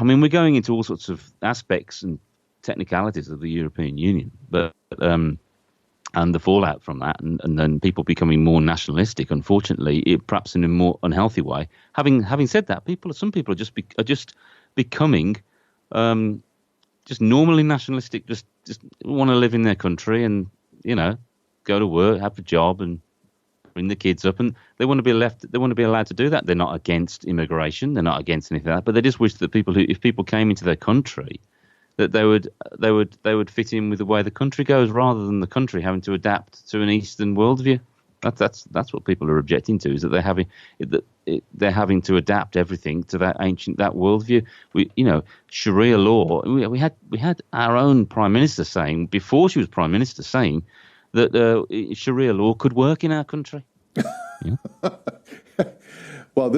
mean, we're going into all sorts of aspects and technicalities of the European Union, but and the fallout from that, and then people becoming more nationalistic. Unfortunately, perhaps in a more unhealthy way. Having said that, some people are just becoming just normally nationalistic. Just want to live in their country and go to work, have a job, and bring the kids up, and they want to be left. They want to be allowed to do that. They're not against immigration. They're not against anything like that. But they just wish that if people came into their country, that they would fit in with the way the country goes, rather than the country having to adapt to an Eastern worldview. That's what people are objecting to, is that they're having to adapt everything to that worldview. Sharia law. We had our own Prime Minister saying, before she was Prime Minister, saying that Sharia law could work in our country. Yeah. Well,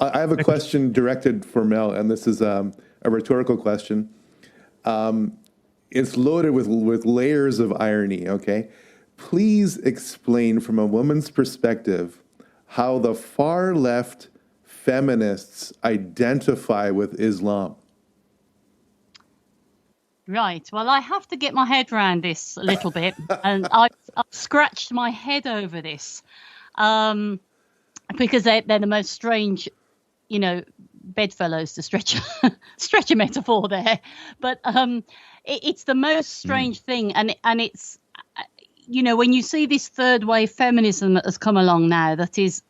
I have a question directed for Mel, and this is a rhetorical question. It's loaded with layers of irony, okay? Please explain from a woman's perspective how the far left feminists identify with Islam. Right. Well, I have to get my head around this a little bit, and I've scratched my head over this because they're the most strange, bedfellows, to stretch a metaphor there. But it's the most strange thing, and it's when you see this third wave feminism that has come along now, that is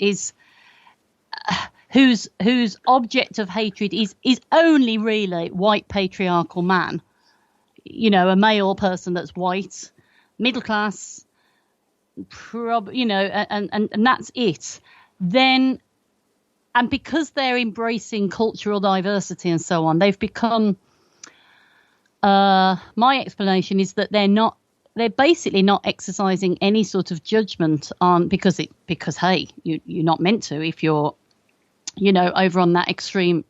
whose object of hatred is only really white patriarchal man. A male person that's white, middle class, and that's it. Then, and because they're embracing cultural diversity and so on, they've become. My explanation is that they're basically not exercising any sort of judgment on because hey, you're not meant to if you're, over on that extreme.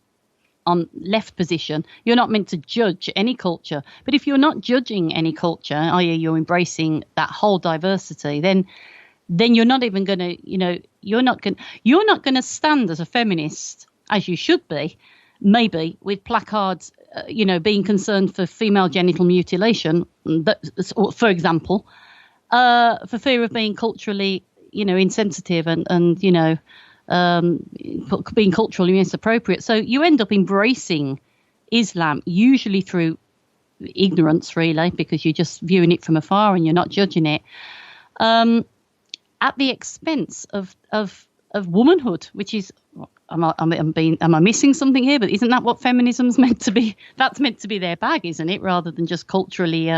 On left position, you're not meant to judge any culture. But if you're not judging any culture, i.e. you're embracing that whole diversity, then you're not even going to, you're not going to stand as a feminist, as you should be, maybe with placards, being concerned for female genital mutilation, for example, for fear of being culturally, insensitive and being culturally misappropriate. So you end up embracing Islam, usually through ignorance, really, because you're just viewing it from afar and you're not judging it, at the expense of womanhood, which is, am I missing something here? But isn't that what feminism's meant to be? That's meant to be their bag, isn't it? Rather than just culturally,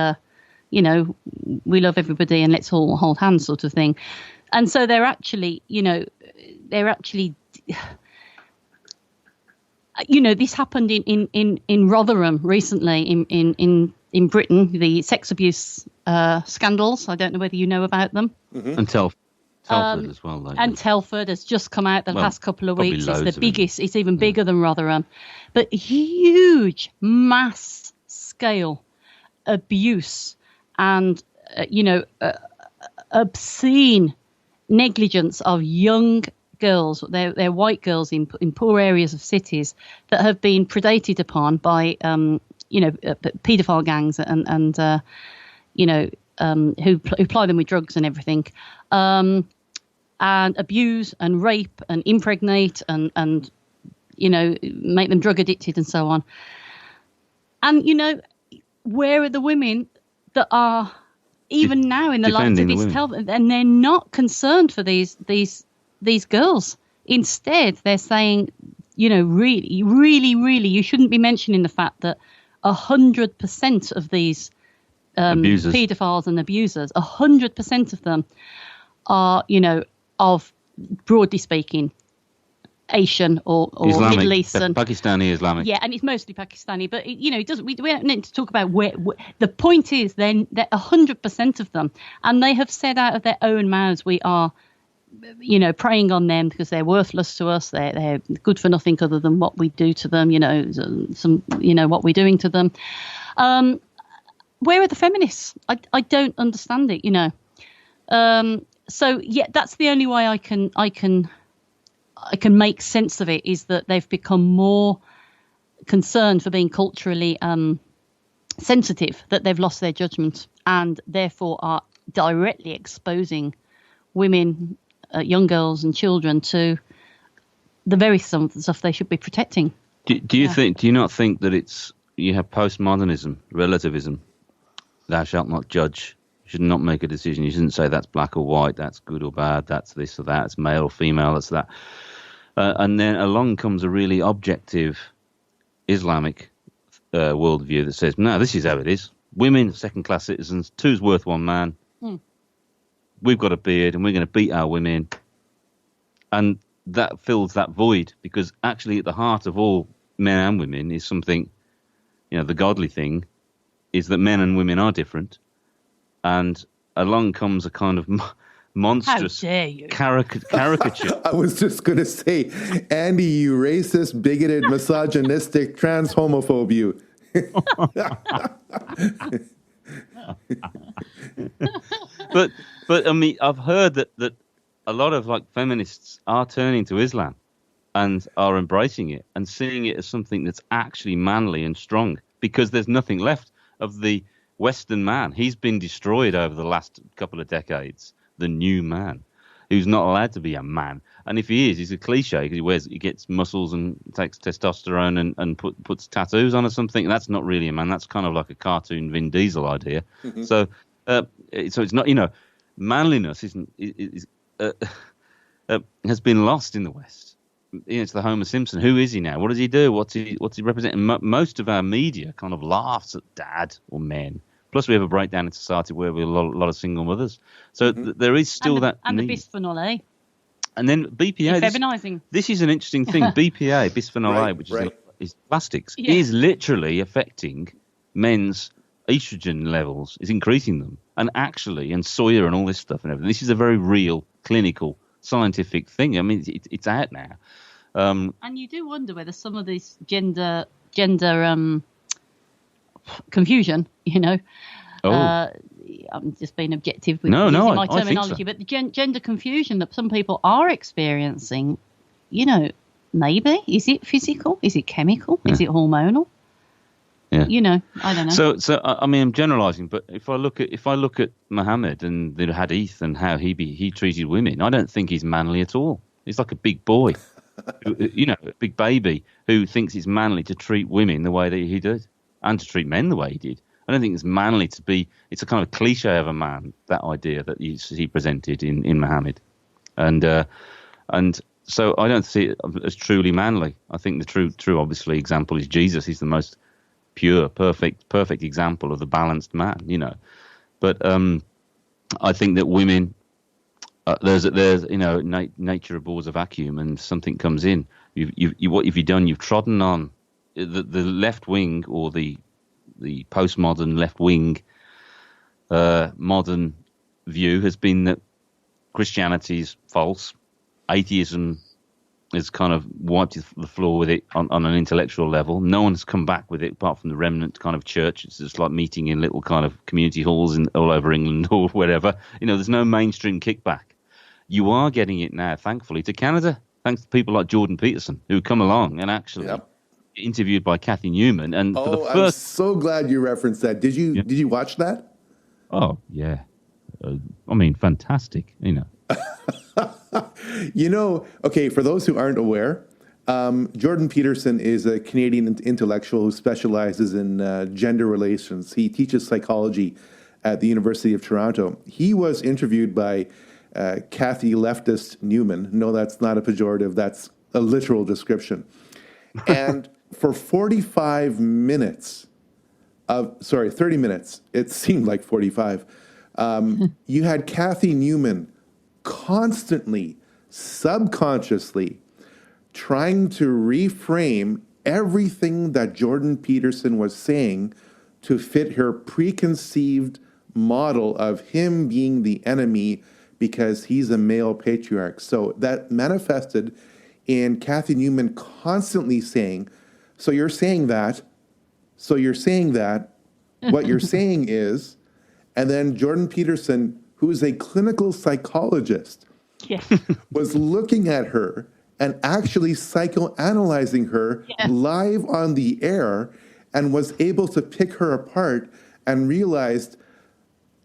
we love everybody and let's all hold hands sort of thing. And so they're actually, this happened in Rotherham recently in Britain, the sex abuse scandals. I don't know whether you know about them. Mm-hmm. And Telford as well. Though. And Telford has just come out the last couple of weeks. It's the biggest. It's even bigger than Rotherham. But huge, mass scale abuse and, obscene negligence of young girls. They're white girls in poor areas of cities that have been predated upon by paedophile gangs and who ply them with drugs and everything, and abuse and rape and impregnate and make them drug addicted and so on. And where are the women that are even now in the light of this health, and they're not concerned for these girls. Instead, they're saying, really, really, really, you shouldn't be mentioning the fact that 100% of these paedophiles and abusers, 100% of them are, of, broadly speaking, Asian or Islamic, Middle Eastern, Pakistani Islamic. Yeah, and it's mostly Pakistani. But it doesn't. We don't need to talk about where. The point is, then that 100% of them, and they have said out of their own mouths, we are, preying on them because they're worthless to us. They're good for nothing other than what we do to them. What we're doing to them. Where are the feminists? I don't understand it. So yeah, that's the only way I can make sense of it, is that they've become more concerned for being culturally sensitive, that they've lost their judgment and therefore are directly exposing women, young girls and children to the very stuff they should be protecting. Do you not think that you have postmodernism, relativism? Thou shalt not judge. You should not make a decision. You shouldn't say that's black or white, that's good or bad, that's this or that, it's male or female, that's that. And then along comes a really objective Islamic worldview that says, no, this is how it is. Women, second-class citizens, two's worth one man. We've got a beard and we're going to beat our women. And that fills that void, because actually at the heart of all men and women is something, the godly thing is that men and women are different. And along comes a kind of monstrous caricature. I was just going to say, Andy, you racist, bigoted, misogynistic, trans homophobe, you. But I mean, I've heard that a lot of feminists are turning to Islam and are embracing it and seeing it as something that's actually manly and strong, because there's nothing left of the Western man. He's been destroyed over the last couple of decades. The new man, who's not allowed to be a man, and if he is, he's a cliche, because he gets muscles and takes testosterone and puts tattoos on or something. That's not really a man. That's kind of like a cartoon Vin Diesel idea. Mm-hmm. So it's not, manliness has been lost in the West. It's the Homer Simpson. Who is he now? What does he do? What's he representing? Most of our media kind of laughs at dad or men. Plus, we have a breakdown in society where we have a lot of single mothers. So there is still that and need. The bisphenol A. And then BPA. Feminising. This is an interesting thing. BPA, bisphenol A, which is plastics, is literally affecting men's estrogen levels. It's increasing them. And soya and all this stuff and everything. This is a very real, clinical, scientific thing. I mean, it's out now. And you do wonder whether some of this gender confusion, I'm just being objective with using my terminology, I think so. But the gender confusion that some people are experiencing, maybe, is it physical? Is it chemical? Yeah. Is it hormonal? Yeah. I don't know. So I mean, I'm generalising, but if I look at Muhammad and the Hadith and how he treated women, I don't think he's manly at all. He's like a big boy, a big baby who thinks it's manly to treat women the way that he did. And to treat men the way he did. I don't think it's manly to be. It's a kind of cliche of a man, that idea that he presented in Muhammad, and so I don't see it as truly manly. I think the true obviously example is Jesus. He's the most pure, perfect example of the balanced man. But I think that women, there's nature abhors a vacuum, and something comes in. What have you done? You've trodden on. The left wing, or the postmodern left wing modern view has been that Christianity's false. Atheism has kind of wiped the floor with it on an intellectual level. No one's come back with it apart from the remnant kind of church. It's just like meeting in little kind of community halls all over England or wherever. There's no mainstream kickback. You are getting it now, thankfully, to Canada, thanks to people like Jordan Peterson who come along and actually... Yep. Interviewed by Kathy Newman, and for the first. I'm so glad you referenced that. Did you watch that? Oh yeah, I mean, fantastic. Okay. For those who aren't aware, Jordan Peterson is a Canadian intellectual who specializes in gender relations. He teaches psychology at the University of Toronto. He was interviewed by Kathy Leftist Newman. No, that's not a pejorative. That's a literal description. And for 30 minutes, it seemed like 45, you had Kathy Newman constantly, subconsciously trying to reframe everything that Jordan Peterson was saying to fit her preconceived model of him being the enemy because he's a male patriarch. So that manifested in Kathy Newman constantly saying, so you're saying that, what you're saying is, and then Jordan Peterson, who is a clinical psychologist, Yes. was looking at her and actually psychoanalyzing her live on the air, and was able to pick her apart and realized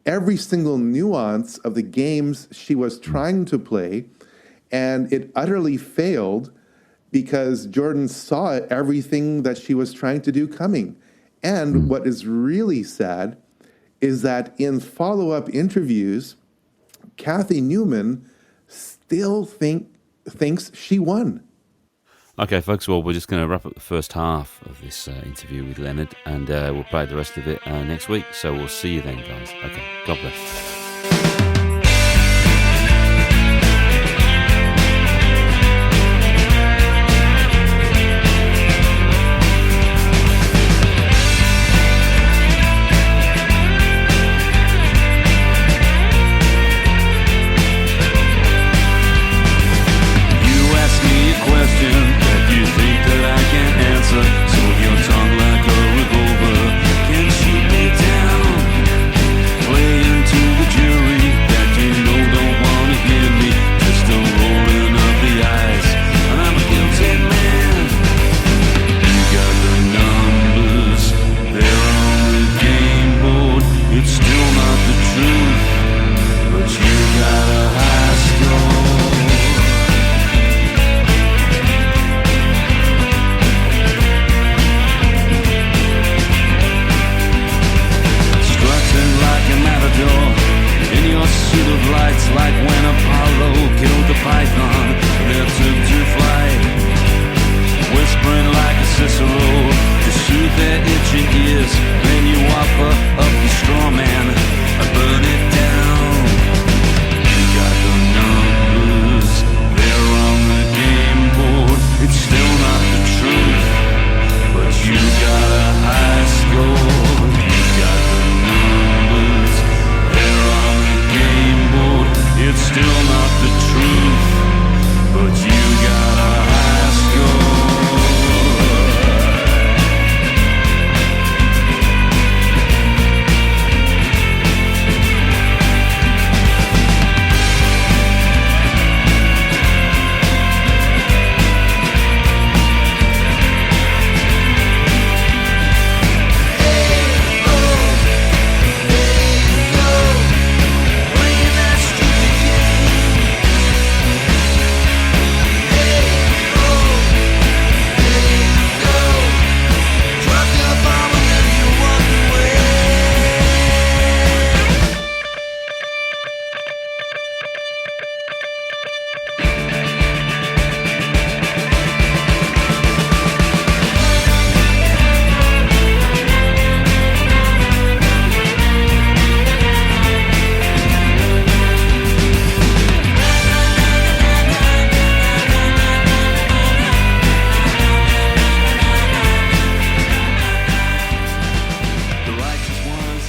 every single nuance of the games she was trying to play. And it utterly failed because Jordan saw everything that she was trying to do coming. And what is really sad is that in follow-up interviews, Kathy Newman still thinks she won. Okay, folks, well, we're just going to wrap up the first half of this interview with Leonard, and we'll play the rest of it next week. So we'll see you then, guys. Okay, God bless.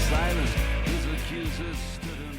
silent, his accusers stood